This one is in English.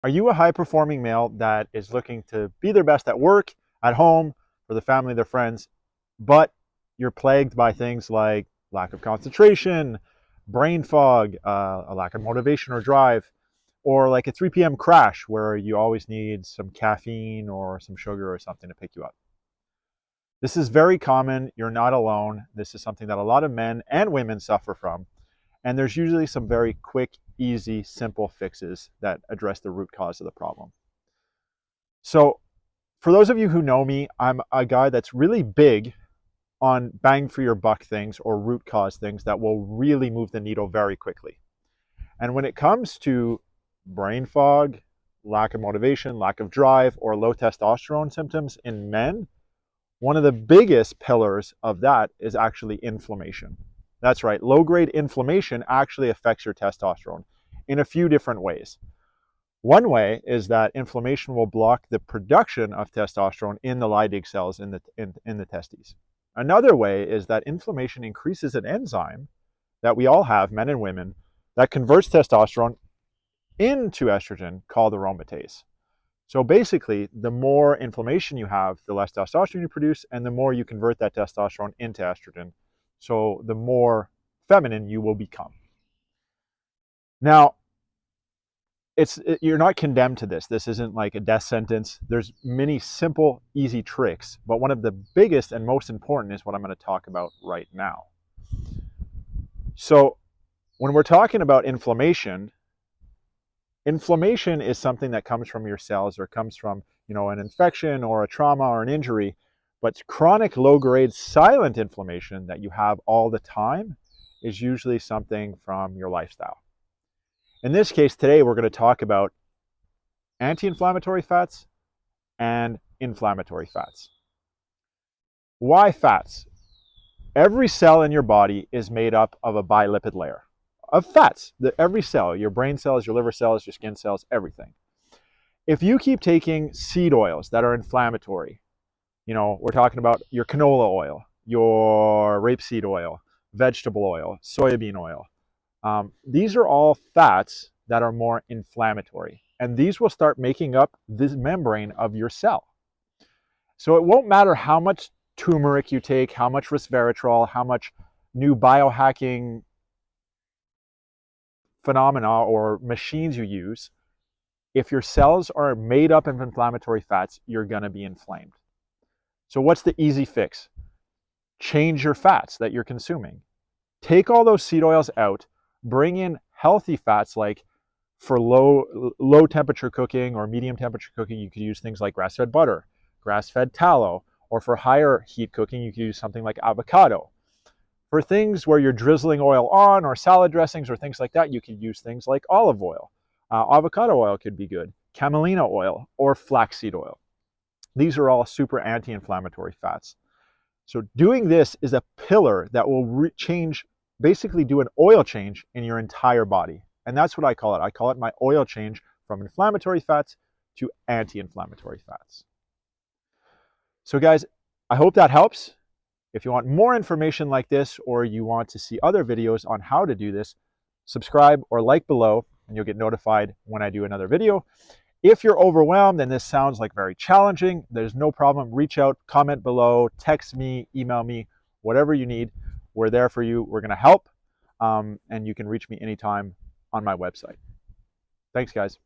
Are you a high-performing male that is looking to be their best at work, at home, for the family, their friends, but you're plagued by things like lack of concentration, brain fog, a lack of motivation or drive, or like a 3 p.m. crash where you always need some caffeine or some sugar or something to pick you up? This is very common. You're not alone. This is something that a lot of men and women suffer from. And there's usually some very quick, easy, simple fixes that address the root cause of the problem. So, for those of you who know me, I'm a guy that's really big on bang for your buck things or root cause things that will really move the needle very quickly. And when it comes to brain fog, lack of motivation, lack of drive, or low testosterone symptoms in men, one of the biggest pillars of that is actually inflammation. That's right, low-grade inflammation actually affects your testosterone in a few different ways. One way is that inflammation will block the production of testosterone in the Leydig cells in the testes. Another way is that inflammation increases an enzyme that we all have, men and women, that converts testosterone into estrogen called aromatase. So basically, the more inflammation you have, the less testosterone you produce, and the more you convert that testosterone into estrogen. So the more feminine you will become. Now, you're not condemned to this. This isn't like a death sentence. There's many simple, easy tricks, but one of the biggest and most important is what I'm going to talk about right now. So when we're talking about inflammation, inflammation is something that comes from your cells or comes from, an infection or a trauma or an injury, but chronic low-grade silent inflammation that you have all the time is usually something from your lifestyle. In this case, today we're going to talk about anti-inflammatory fats and inflammatory fats. Why fats? Every cell in your body is made up of a bilipid layer of fats. Every cell, your brain cells, your liver cells, your skin cells, everything. If you keep taking seed oils that are inflammatory, we're talking about your canola oil, your rapeseed oil, vegetable oil, soybean oil. These are all fats that are more inflammatory, and these will start making up this membrane of your cell. So it won't matter how much turmeric you take, how much resveratrol, how much new biohacking phenomena or machines you use. If your cells are made up of inflammatory fats, you're going to be inflamed. So what's the easy fix? Change your fats that you're consuming. Take all those seed oils out, bring in healthy fats like for low temperature cooking or medium temperature cooking, you could use things like grass-fed butter, grass-fed tallow, or for higher heat cooking, you could use something like avocado. For things where you're drizzling oil on or salad dressings or things like that, you could use things like olive oil. Avocado oil could be good, camelina oil, or flaxseed oil. These are all super anti-inflammatory fats. So doing this is a pillar that will basically do an oil change in your entire body. And that's what I call it. I call it my oil change from inflammatory fats to anti-inflammatory fats. So guys, I hope that helps. If you want more information like this, or you want to see other videos on how to do this, subscribe or like below, and you'll get notified when I do another video. If you're overwhelmed and this sounds like very challenging, there's no problem. Reach out, comment below, text me, email me, whatever you need. We're there for you. We're going to help. And you can reach me anytime on my website. Thanks, guys.